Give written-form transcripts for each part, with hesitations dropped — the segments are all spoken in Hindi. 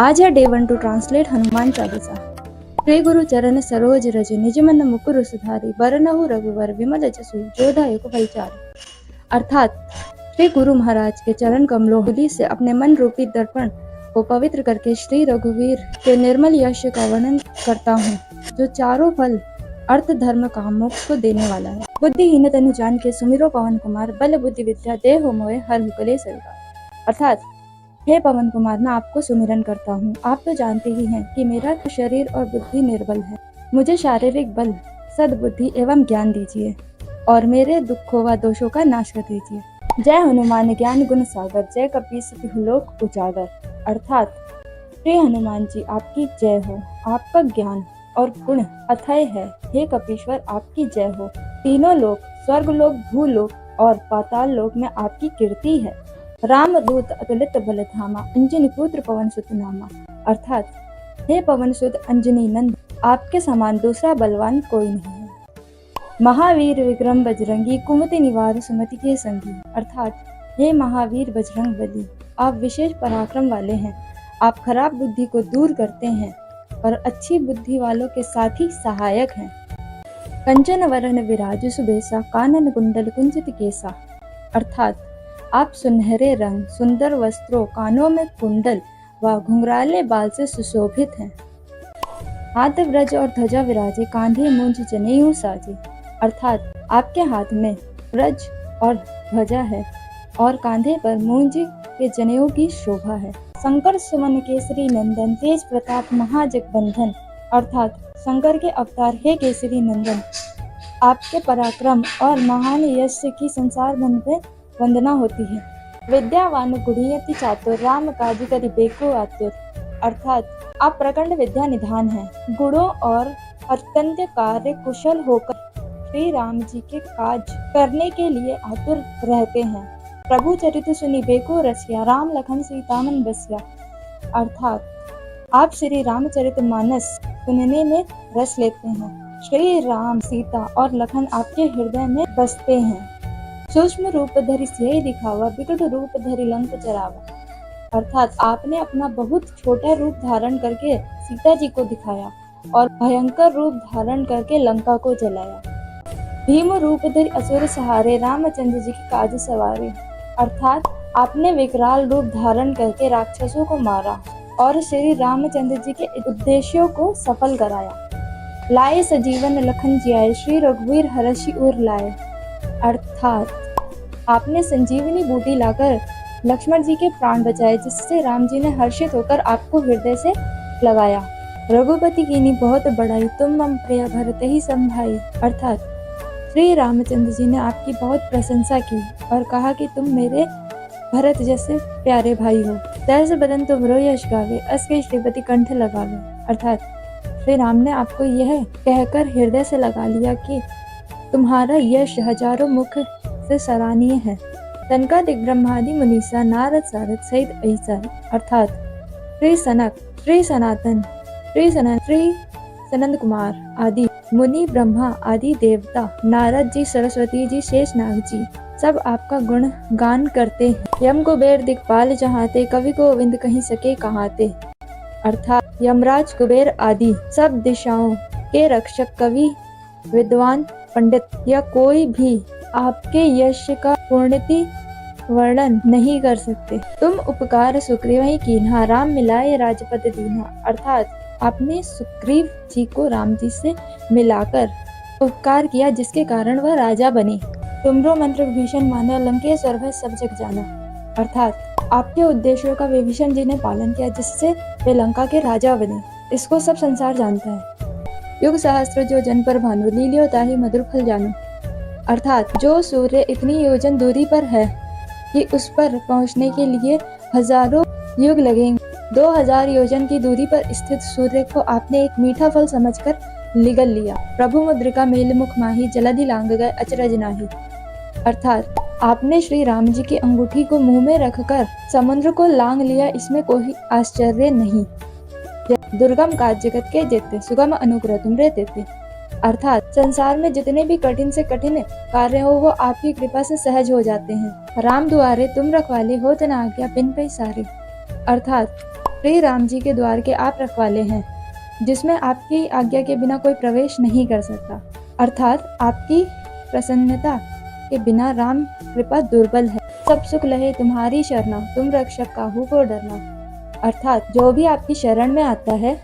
आज है day 1 to translate Hanuman Chalisa. Shri गुरु चरण सरोज रज निज मन मुकुर सुधारी बरनहु रघुवर विमल जसु जो दायक फलचारी। अर्थात श्री गुरु महाराज के चरण कमलों से अपने मन रूपी दर्पण को पवित्र करके श्री रघुवीर के निर्मल यश का वर्णन करता हूँ, जो चारों फल अर्थ धर्म काम मोक्ष को देने वाला है। बुद्धिहीन तनु जान के सुमिरो पवन कुमार, बल बुद्धि विद्या देहु मोहे हर कलेश विकार। अर्थात हे पवन कुमार, मैं आपको सुमिरन करता हूँ। आप तो जानते ही हैं कि मेरा शरीर और बुद्धि निर्बल है। मुझे शारीरिक बल, सद्बुद्धि एवं ज्ञान दीजिए और मेरे दुखों व दोषों का नाश कर दीजिए। जय हनुमान ज्ञान गुण सागर, जय कपीस तिहुलोक उजागर। अर्थात हे हनुमान जी, आपकी जय हो। आपका ज्ञान और गुण अथय है। हे कपीश्वर, आपकी जय हो। तीनों लोक, स्वर्ग लोक, भूलोक और पाताल लोक में आपकी कीर्ति है। राम दूत अतुलित बल धामा, अंजनी पुत्र पवन सुत नामा। अर्थात हे पवन सुत अंजनी नंद, आपके समान दूसरा बलवान कोई नहीं है। महावीर विक्रम बजरंगी, कुमति निवार सुमति के संगी। अर्थात हे महावीर बजरंग बली, आप विशेष पराक्रम वाले हैं। आप खराब बुद्धि को दूर करते हैं और अच्छी बुद्धि वालों के साथ ही सहायक हैं। कंचन वरण विराजु सुबेसा, कानन कुंडल कुंचित केसा। अर्थात आप सुनहरे रंग, सुंदर वस्त्रों, कानों में कुंडल व घुंघराले बाल से सुशोभित हैं। हाथ व्रज और ध्वजा विराजे, कांधे मूंज जनेऊ साजे। अर्थात आपके हाथ में व्रज और ध्वजा है और कांधे पर मूंज के जनेऊ की शोभा है। शंकर सुमन केसरी नंदन, तेज प्रताप महाजगबंधन। अर्थात शंकर के अवतार हे केसरी नंदन, आपके पराक्रम और महान यश की संसार भर में वंदना होती है। विद्यावान गुणियति चातुर, राम काज करि बेको आतुर। अर्थात आप प्रचंड विद्या निधान हैं। गुणों और अत्यंत कार्य कुशल होकर श्री राम जी के काज करने के लिए आतुर रहते हैं। प्रभु चरित सुनि बेको रसिया, राम लखन सीता मन बसिया। अर्थात आप श्री रामचरित मानस सुनने में रस लेते हैं। श्री राम, सीता और लखन आपके हृदय में बसते हैं। सूक्ष्म रूप धरि सियहि दिखावा, विकट रूप धरि लंक जरावा। अर्थात आपने अपना बहुत छोटा रूप धारण करके सीता जी को दिखाया और भयंकर रूप धारण करके लंका को जलाया। भीम रूप धरि असुर सहारे, रामचंद्र जी की काज सवारे। अर्थात आपने विकराल रूप धारण करके राक्षसों को मारा और श्री रामचंद्र जी के उद्देश्यों को सफल कराया। लाए सजीवन लखन जियाए, श्री रघुवीर हरषि उर लाए। अर्थात आपने संजीवनी बूटी लाकर लक्ष्मण जी के प्राण बचाए, जिससे राम जी ने हर्षित होकर आपको हृदय से लगाया। रघुपति कीनी बहुत बड़ाई, तुम मम प्रिय भरत ही संभाई। अर्थात श्री रामचंद्र जी ने आपकी बहुत प्रशंसा की और कहा कि तुम मेरे भरत जैसे प्यारे भाई हो। दस बदन तुमरो यश गावे, अस के श्रीपति कंठ लगावे। अर्थात श्री राम ने आपको यह कहकर हृदय से लगा लिया कि तुम्हारा यश हजारों मुख से सराहनीय है। तनकादिक ब्रह्मादि मुनीसा, नारद सारद सहित ऐसा। अर्थात श्री सनक, श्री सनातन, श्री सनंद कुमार आदि मुनि, ब्रह्मा आदि देवता, नारद जी, सरस्वती जी, शेषनाग जी सब आपका गुण गान करते हैं। यम कुबेर दिक्पाल जहाते, कवि गोविंद कहीं सके कहाते। अर्थात यमराज, कुबेर आदि सब दिशाओं के रक्षक, कवि, विद्वान, पंडित या कोई भी आपके यश का पूर्णति वर्णन नहीं कर सकते। तुम उपकार सुग्रीव ही कीन्हा, राम मिलाए राजपद दीन्हा। अर्थात आपने सुग्रीव जी को राम जी से मिलाकर उपकार किया, जिसके कारण वह राजा बने। तुमरो मंत्र विभीषण माना, लंकेश्वर भय सब जग जाना। अर्थात आपके उद्देश्यों का विभीषण जी ने पालन किया, जिससे वे लंका के राजा बने। इसको सब संसार जानता है। युग सहस्त्र जो जन पर भानु, लीलियो ताहि मधुर फल जानो। अर्थात जो सूर्य इतनी योजन दूरी पर है कि उस पर पहुंचने के लिए हजारों युग लगेंगे। 2000 योजन की दूरी पर स्थित सूर्य को आपने एक मीठा फल समझकर निगल लिया। प्रभु मुद्रिका मेल मुख माही, जलधि लांग गए अचरज नाही। अर्थात आपने श्री राम जी की अंगूठी को मुंह में रखकर समुद्र को लांग लिया। इसमें कोई आश्चर्य नहीं। दुर्गम काज जगत के जेते, सुगम अनुग्रह तुमरे देते। अर्थात संसार में जितने भी कठिन से कठिन कार्य हो, वो आपकी कृपा से सहज हो जाते हैं। राम दुआरे तुम रखवाले, होत न आज्ञा बिन पैसारे। अर्थात श्री राम जी के द्वार के आप रखवाले हैं, जिसमें आपकी आज्ञा के बिना कोई प्रवेश नहीं कर सकता। अर्थात आपकी प्रसन्नता के बिना राम कृपा दुर्बल है। सब सुख लहे तुम्हारी शरणा, तुम रक्षक काहू को डरना। अर्थात जो भी आपकी शरण में आता है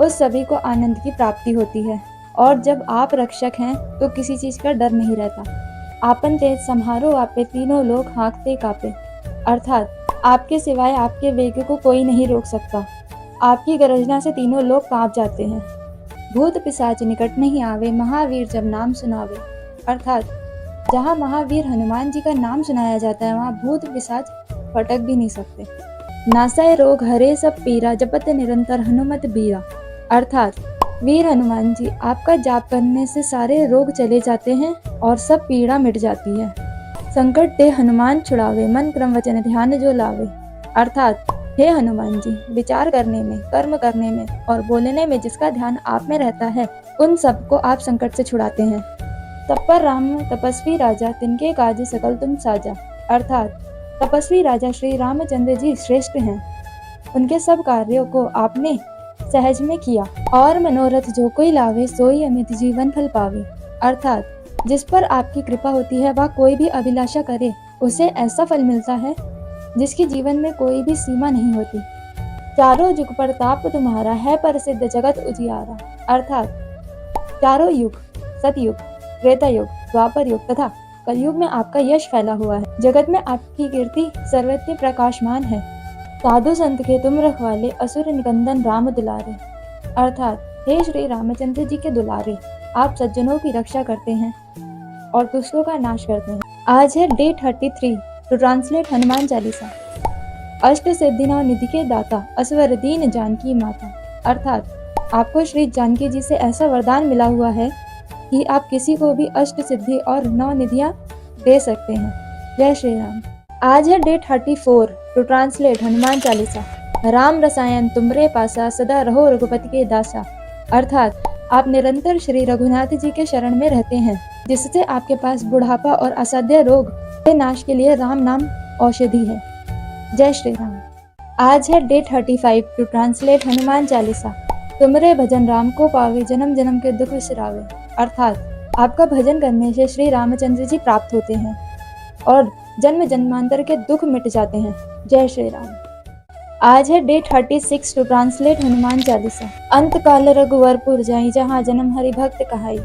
उस सभी को आनंद की प्राप्ति होती है, और जब आप रक्षक हैं तो किसी चीज का डर नहीं रहता। आपन तेज सम्हारो आपे, तीनों लोग हाँकते कापे। अर्थात आपके सिवाय आपके वेग को कोई नहीं रोक सकता। आपकी गर्जना से तीनों लोग कांप जाते हैं। भूत पिशाच निकट नहीं आवे, महावीर जब नाम सुनावे। अर्थात जहाँ महावीर हनुमान जी का नाम सुनाया जाता है वहाँ भूत पिशाच फटक भी नहीं सकते। नासाय रोग हरे सब पीरा, जपत निरंतर हनुमत बीरा। अर्थात वीर हनुमान जी आपका जाप करने से सारे रोग चले जाते हैं और सब पीड़ा मिट जाती है। संकट ते हनुमान छुड़ावे, मन क्रम वचन ध्यान जो लावे। अर्थात हे हनुमान जी, विचार करने में, कर्म करने में और बोलने में जिसका ध्यान आप में रहता है उन सबको आप संकट से छुड़ाते हैं। तत्पर राम तपस्वी राजा, तिनके काज सकल तुम साजा। अर्थात तपस्वी राजा श्री रामचंद्र जी श्रेष्ठ हैं, उनके सब कार्यों को आपने सहज में किया। और मनोरथ जो कोई लावे, सोई अमित जीवन फल पावे। अर्थात जिस पर आपकी कृपा होती है वह कोई भी अभिलाषा करे उसे ऐसा फल मिलता है जिसकी जीवन में कोई भी सीमा नहीं होती। चारों युग प्रताप तुम्हारा, है प्रसिद्ध जगत उजियारा। अर्थात चारों युग, सतयुग, त्रेता युग, द्वापर युग तथा कलयुग में आपका यश फैला हुआ है। जगत में आपकी कीर्ति सर्वत्र प्रकाशमान है। साधु संत के तुम रखवाले, असुर निकंदन राम दुलारे। अर्थात हे श्री रामचंद्र जी के दुलारे, आप सज्जनों की रक्षा करते हैं और दुष्टों का नाश करते हैं। आज है day 33 to translate Hanuman Chalisa. अष्ट सिद्धि नौ निधि के दाता, असवर दीन जानकी माता। अर्थात आपको श्री जानकी जी से ऐसा वरदान मिला हुआ है कि आप किसी को भी अष्ट सिद्धि और 9 निधियां दे सकते हैं। जय श्री राम। आज है day 34 to translate Hanuman Chalisa. Ram रसायन तुमरे पासा, सदा रहो रघुपति के दासा। अर्थात आप निरंतर श्री रघुनाथ जी के शरण में रहते हैं, जिससे आपके पास बुढ़ापा और असाध्य रोग के नाश के लिए राम नाम औषधि है। जय श्री राम। आज है day 35 to translate Hanuman Chalisa. तुमरे भजन राम को पावे, जन्म जन्म के दुख विसरावे। अर्थात आपका भजन करने से श्री रामचंद्र जी प्राप्त होते हैं और जन्म जन्मांतर के दुख मिट जाते हैं। जय श्री राम। आज है day 36 to translate Hanuman Chalisa. अंत काल रघुवरपुर जाई, जहाँ जन्म हरि भक्त कहाई।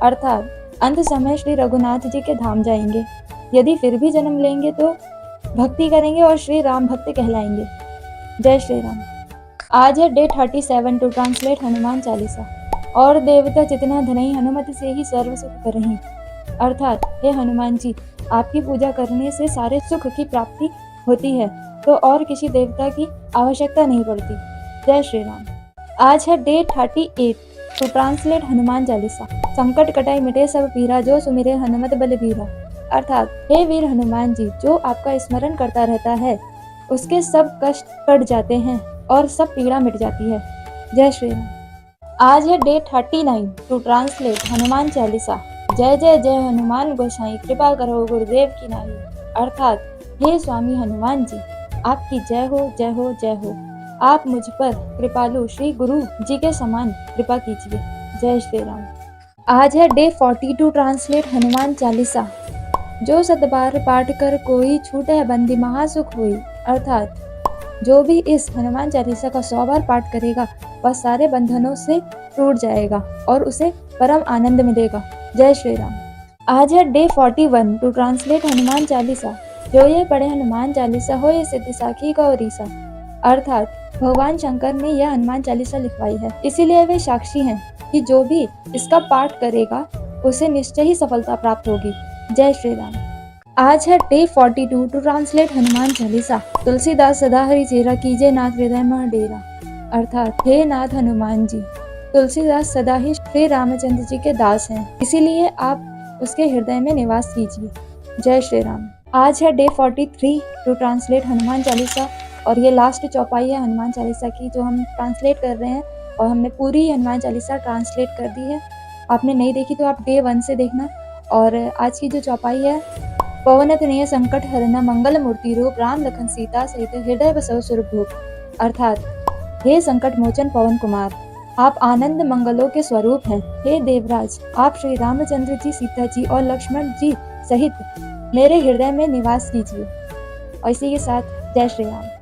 अर्थात अंत समय श्री रघुनाथ जी के धाम जाएंगे। यदि फिर भी जन्म लेंगे तो भक्ति करेंगे और श्री राम भक्त कहलाएंगे। जय श्री राम। आज है day 37 to translate Hanuman Chalisa. और देवता जितना धनई, हनुमत से ही सर्व सुख करहीं। अर्थात हे हनुमान जी, आपकी पूजा करने से सारे सुख की प्राप्ति होती है, तो और किसी देवता की आवश्यकता नहीं पड़ती। जय श्री राम। आज है day 38 to translate Hanuman Chalisa. संकट कटाई मिटे सब पीरा, जो सुमिरे हनुमत बलबीरा। अर्थात हे वीर हनुमान जी, जो आपका स्मरण करता रहता है उसके सब कष्ट कट जाते हैं और सब पीड़ा मिट जाती है। जय श्री राम। आज है day 39 to translate Hanuman Chalisa. जय जय जय हनुमान गोसाई, कृपा करो गुरुदेव की नाई। अर्थात हे स्वामी हनुमान जी, आपकी जय हो जय हो जय हो। आप मुझ पर कृपालु श्री गुरु जी के समान कृपा कीजिए। जय श्री राम। आज है डे 42 ट्रांसलेट हनुमान चालीसा। जो सतबार पाठ कर कोई, छूटे है बंदी महासुख हुई। अर्थात जो भी इस हनुमान चालीसा का 100 बार पाठ करेगा वह सारे बंधनों से टूट जाएगा और उसे परम आनंद मिलेगा। जय श्री राम। आज है day 41 to translate Hanuman Chalisa. जो ये पढ़े हनुमान चालीसा हो ये सिद्धि साखी का ओरीसा। अर्थात भगवान शंकर ने यह हनुमान चालीसा लिखवाई है, इसीलिए वे साक्षी हैं कि जो भी इसका पाठ करेगा उसे निश्चय ही सफलता प्राप्त होगी। जय श्री राम। आज है day 42 to translate Hanuman Chalisa. Tulsidas सदा हरि चेरा, कीजे नाथ हृदय मह डेरा। अर्थात हे नाथ हनुमान जी, तुलसीदास सदा ही श्री रामचंद्र जी के दास हैं, इसीलिए आप उसके हृदय में निवास कीजिए। जय श्री राम। आज है day 43 to translate Hanuman Chalisa और ये लास्ट चौपाई है हनुमान चालीसा की जो हम ट्रांसलेट कर रहे हैं और हमने पूरी हनुमान चालीसा ट्रांसलेट कर दी है। आपने नहीं देखी तो आप डे 1 से देखना। और आज की जो चौपाई है, पवन तनय संकट हरना, मंगल मूर्ति रूप, राम लखन सीता सहित हृदय बसव सुरभूप। अर्थात हे संकट मोचन पवन कुमार, आप आनंद मंगलों के स्वरूप हैं। हे देवराज, आप श्री रामचंद्र जी, सीता जी और लक्ष्मण जी सहित मेरे हृदय में निवास कीजिए। और इसी के साथ जय श्री राम।